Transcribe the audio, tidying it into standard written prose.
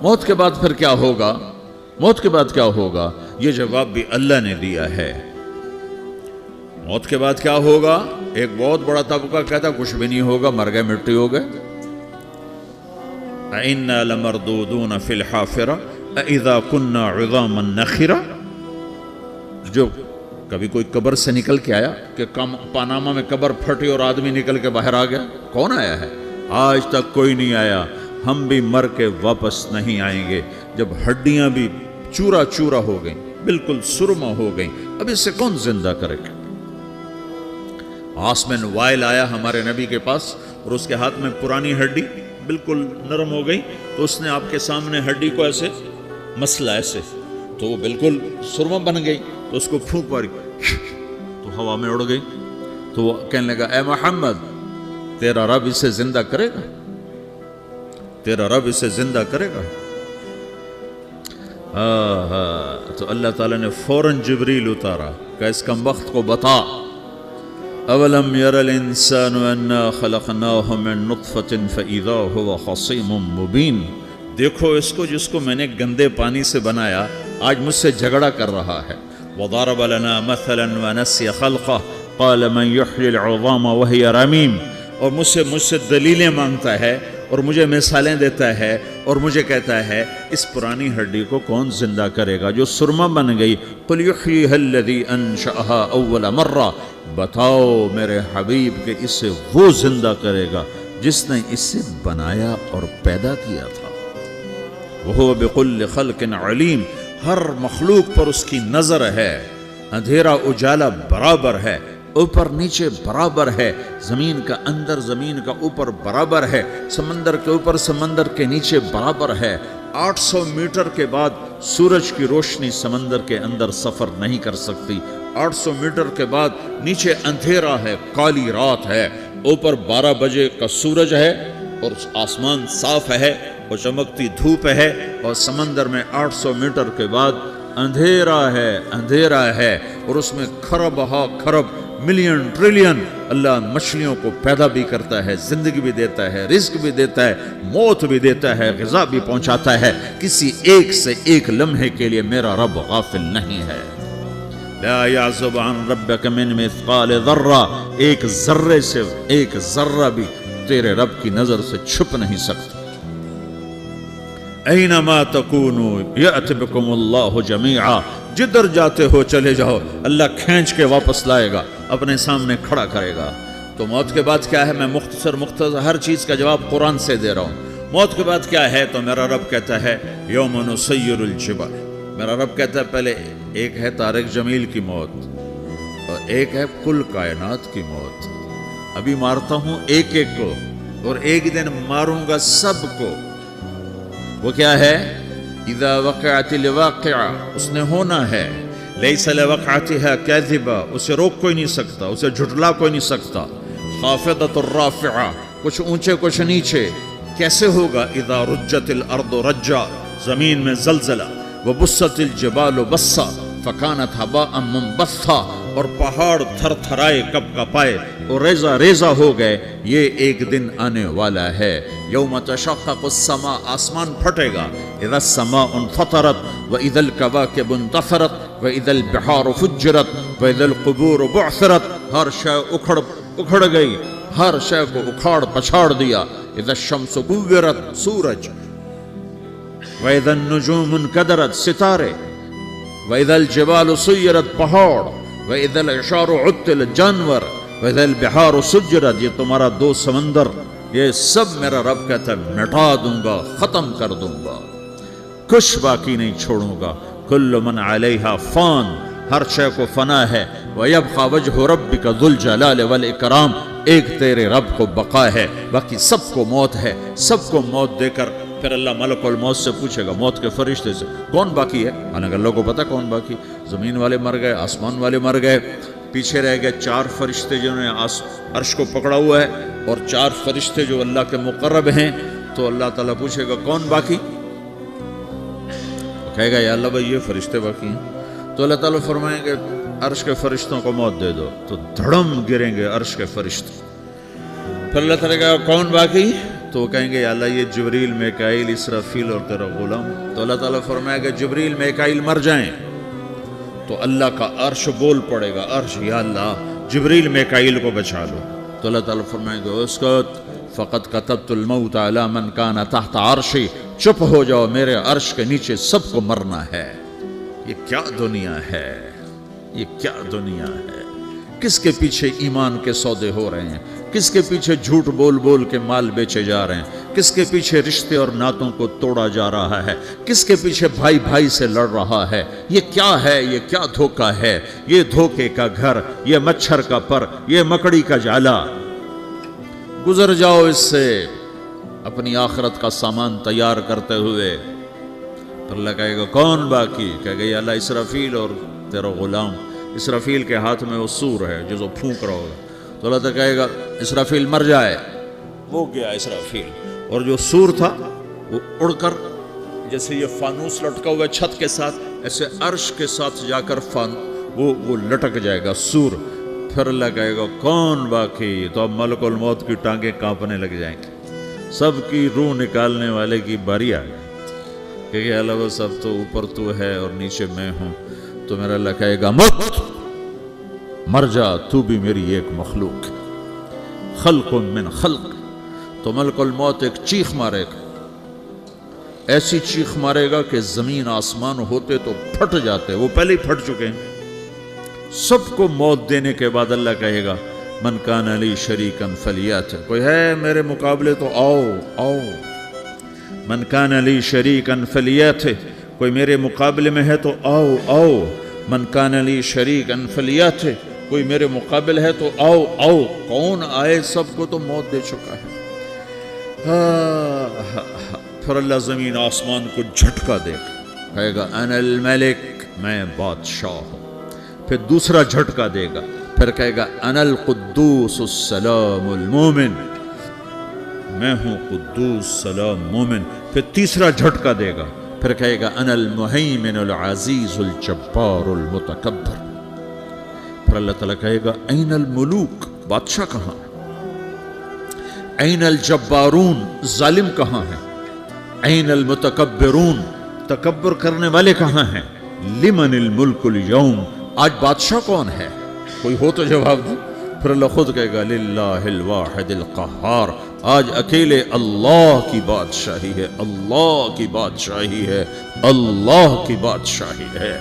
موت کے بعد پھر کیا ہوگا؟ موت کے بعد کیا ہوگا؟ یہ جواب بھی اللہ نے دیا ہے۔ موت کے بعد کیا ہوگا؟ ایک بہت بڑا طبقہ کہتا کچھ بھی نہیں ہوگا، مر گئے، مٹی ہو گئے۔ اِنَّا لَمَرْدُودُونَ فِي الْحَافِرَةِ اِذَا كُنَّا عِظَامًا نَخِرَةً۔ جو کبھی کوئی قبر سے نکل کے آیا کہ پاناما میں قبر پھٹی اور آدمی نکل کے باہر آ گیا؟ کون آیا ہے؟ آج تک کوئی نہیں آیا۔ ہم بھی مر کے واپس نہیں آئیں گے۔ جب ہڈیاں بھی چورا چورا ہو گئیں، بالکل سرما ہو گئیں، اب اس سے کون زندہ کرے گا؟ آسمن وائل آیا ہمارے نبی کے پاس اور اس کے ہاتھ میں پرانی ہڈی بالکل نرم ہو گئی، تو اس نے آپ کے سامنے ہڈی کو ایسے مسلا، ایسے، تو وہ بالکل سرما بن گئی، تو اس کو پھونک ماری تو ہوا میں اڑ گئی۔ تو وہ کہنے لگا اے محمد، تیرا رب اسے زندہ کرے گا؟ تیرا رب اسے زندہ کرے گا؟ تو اللہ تعالیٰ نے فوراً جبریل اتارا کہ اس کم وقت کو بتا، اولم یر الانسان انا خلقناہ من نطفۃ فاذا هو خصیم مبین۔ دیکھو اس کو جس کو میں نے گندے پانی سے بنایا، آج مجھ سے جھگڑا کر رہا ہے۔ وضرب لنا مثلا ونسی خلقہ قال من یحیی العظام وہی رمیم۔ اور مجھ سے دلیلیں مانگتا ہے اور مجھے مثالیں دیتا ہے اور مجھے کہتا ہے اس پرانی ہڈی کو کون زندہ کرے گا جو سرما بن گئی؟ قل یحییھا الذی انشأھا اول مرہ۔ بتاؤ میرے حبیب کہ اسے وہ زندہ کرے گا جس نے اسے بنایا اور پیدا کیا تھا۔ وہو بکل خلق علیم۔ ہر مخلوق پر اس کی نظر ہے۔ اندھیرا اجالا برابر ہے، اوپر نیچے برابر ہے، زمین کا اندر زمین کا اوپر برابر ہے، سمندر کے اوپر سمندر کے نیچے برابر ہے۔ 800 میٹر کے بعد سورج کی روشنی سمندر کے اندر سفر نہیں کر سکتی۔ 800 میٹر کے بعد نیچے اندھیرا ہے، کالی رات ہے، اوپر 12 بجے کا سورج ہے اور آسمان صاف ہے اور چمکتی دھوپ ہے، اور سمندر میں 800 میٹر کے بعد اندھیرا ہے اور اس میں کھرب ہا کھرب ملین ٹریلین اللہ مچھلیوں کو پیدا بھی کرتا ہے، زندگی بھی دیتا ہے، رزق بھی دیتا ہے، موت بھی دیتا ہے، غذا بھی پہنچاتا ہے۔ کسی ایک سے ایک لمحے کے لیے میرا رب غافل نہیں ہے۔ لا يعزب عن ربك من مثقال ذرہ۔ ایک ذرے سے ایک ذرہ بھی تیرے رب کی نظر سے چھپ نہیں سکتا۔ اینما تکونوا یأت بکم اللہ جمیعا۔ جدھر جاتے ہو چلے جاؤ، اللہ کھینچ کے واپس لائے گا، اپنے سامنے کھڑا کرے گا۔ تو موت کے بعد کیا ہے؟ میں مختصر ہر چیز کا جواب قرآن سے دے رہا ہوں۔ موت کے بعد کیا ہے؟ تو میرا رب کہتا ہے یوم نسیر الجبال۔ میرا رب کہتا ہے پہلے ایک ہے طارق جمیل کی موت اور ایک ہے کل کائنات کی موت۔ ابھی مارتا ہوں ایک ایک کو اور ایک دن ماروں گا سب کو۔ وہ کیا ہے؟ اذا وقعت الواقعہ، اس نے ہونا ہے۔ لیس لوقعتها کاذبہ، اسے روک کوئی نہیں سکتا، اسے جھٹلا کوئی نہیں سکتا۔ خافضۃ الرافعہ، کچھ اونچے کچھ نیچے۔ کیسے ہوگا؟ اذا رجت الارض رجا، زمین میں زلزلہ۔ وبست الجبال بسا فکانت ہباء منبثا، اور پہاڑ تھر تھرائے کپ کپائے اور ریزہ ریزہ ہو گئے۔ یہ ایک دن آنے والا ہے۔ یوم تشقق السماء، آسمان پھٹے گا۔ اذا السماء انفطرت واذا الكواكب انتثرت واذا البحار فجرت واذا القبور بعثرت۔ ہر شے اکھڑ گئی، ہر شے کو اکھاڑ پچھاڑ دیا۔ اذا الشمس كورت، سورج۔ وَإِذَا النُّجُومُ انْكَدَرَتْ، ستارے۔ وَإِذَا الْجِبَالُ سُيِّرَتْ، پہاڑ۔ وَإِذَا الْعِشَارُ عُطِّلَتْ، جانور۔ وَإِذَا الْبِحَارُ سُجِّرَتْ، یہ تمہارا دو سمندر، یہ سب میرا رب کہتا ہے مٹا دوں گا، ختم کر دوں گا، کچھ باقی نہیں چھوڑوں گا۔ كُلُّ مَنْ عَلَيْهَا فان، ہر شے کو فنا ہے۔ وَيَبْقَى وَجْهُ رَبِّكَ ذُو الْجَلَالِ وَالْإِكْرَامِ، ایک تیرے رب کو بقا ہے، باقی سب کو موت ہے۔ سب کو موت دے کر پھر اللہ ملک الموت سے پوچھے گا، موت کے فرشتے سے، کون باقی ہے؟ حالانکہ اللہ کو پتا کون باقی۔ زمین والے مر گئے، آسمان والے مر گئے، پیچھے رہ گئے 4 فرشتے جنہوں نے عرش کو پکڑا ہوا ہے، اور 4 فرشتے جو اللہ کے مقرب ہیں۔ تو اللہ تعالیٰ پوچھے گا کون باقی؟ کہے گا یا اللہ بھائی یہ فرشتے باقی ہیں۔ تو اللہ تعالیٰ فرمائیں گے عرش کے فرشتوں کو موت دے دو، تو دھڑم گریں گے عرش کے فرشتے۔ پھر اللہ تعالیٰ کہا کون باقی؟ تو وہ کہیں گے یا اللہ یہ جبریل میکائیل اسرافیل اور تیرا غلام. تو اللہ تعالیٰ فرمائے گا جبریل میکائیل مر جائیں تو اللہ کا عرش بول پڑے گا, عرش یا اللہ جبریل میکائیل کو بچا لو. تو اللہ تعالیٰ فرمائے گا اسکت فقط کتبت الموت علی من کان تحت عرشی, چپ ہو جاؤ میرے عرش کے نیچے سب کو مرنا ہے. یہ کیا دنیا ہے, یہ کیا دنیا ہے. کس کے پیچھے ایمان کے سودے ہو رہے ہیں, کس کے پیچھے جھوٹ بول بول کے مال بیچے جا رہے ہیں, کس کے پیچھے رشتے اور ناتوں کو توڑا جا رہا ہے, کس کے پیچھے بھائی بھائی سے لڑ رہا ہے. یہ کیا ہے, یہ کیا دھوکہ ہے, یہ دھوکے کا گھر, یہ مچھر کا پر, یہ مکڑی کا جالا. گزر جاؤ اس سے اپنی آخرت کا سامان تیار کرتے ہوئے. تو اللہ کہے گا کون باقی, کہے گا یا اللہ اسرافیل اور تیرا غلام. اسرافیل کے ہاتھ میں وہ سور ہے جو پھونک رہا ہوگا. تو اللہ تعالیٰ کہے گا اسرافیل مر جائے, وہ گیا اسرافیل. اور جو سور تھا وہ اڑ کر جیسے یہ فانوس لٹکا ہوا چھت کے ساتھ ایسے عرش کے ساتھ جا کر وہ لٹک جائے گا سور. پھر اللہ کہے گا کون باقی. تو اب ملک الموت کی ٹانگیں کانپنے لگ جائیں گی, سب کی روح نکالنے والے کی باری آ گئی کہ اللہ وہ سب تو اوپر تو ہے اور نیچے میں ہوں. تو میرا اللہ کہے گا مت, مر جا, تو بھی میری ایک مخلوق, خلق من خلق. تو ملک الموت ایک چیخ مارے گا, ایسی چیخ مارے گا کہ زمین آسمان ہوتے تو پھٹ جاتے, وہ پہلے ہی پھٹ چکے ہیں. سب کو موت دینے کے بعد اللہ کہے گا من کان لی شریکن فلیات, کوئی ہے میرے مقابلے تو آؤ آؤ. من کان لی شریکن فلیات, کوئی میرے مقابلے میں ہے تو آؤ آؤ. من کان لی شریکن فلیات, کوئی میرے مقابل ہے تو آؤ آؤ. کون آئے, سب کو تو موت دے چکا ہے. پھر اللہ زمین آسمان کو جھٹکا دے گا, کہے گا انا الملک, میں بادشاہ ہوں. پھر دوسرا جھٹکا دے گا, پھر کہے گا انا القدوس السلام المومن, میں ہوں قدوس سلام مومن. پھر تیسرا جھٹکا دے گا, پھر کہے گا انا المہیمن العزیز الجبار المتکبر. پھر اللہ تعالیٰ کہے گا این الملوک, بادشاہ کہاں, این الجبارون, ظالم کہاں ہیں, این المتکبرون, تکبر کرنے والے کہاں ہیں, لمن الملک اليوم, آج بادشاہ کون ہے, کوئی ہو تو جواب دو. پھر اللہ خود کہے گا للہ الواحد القہار, آج اکیلے اللہ کی بادشاہی ہے, اللہ کی بادشاہی ہے, اللہ کی بادشاہی ہے.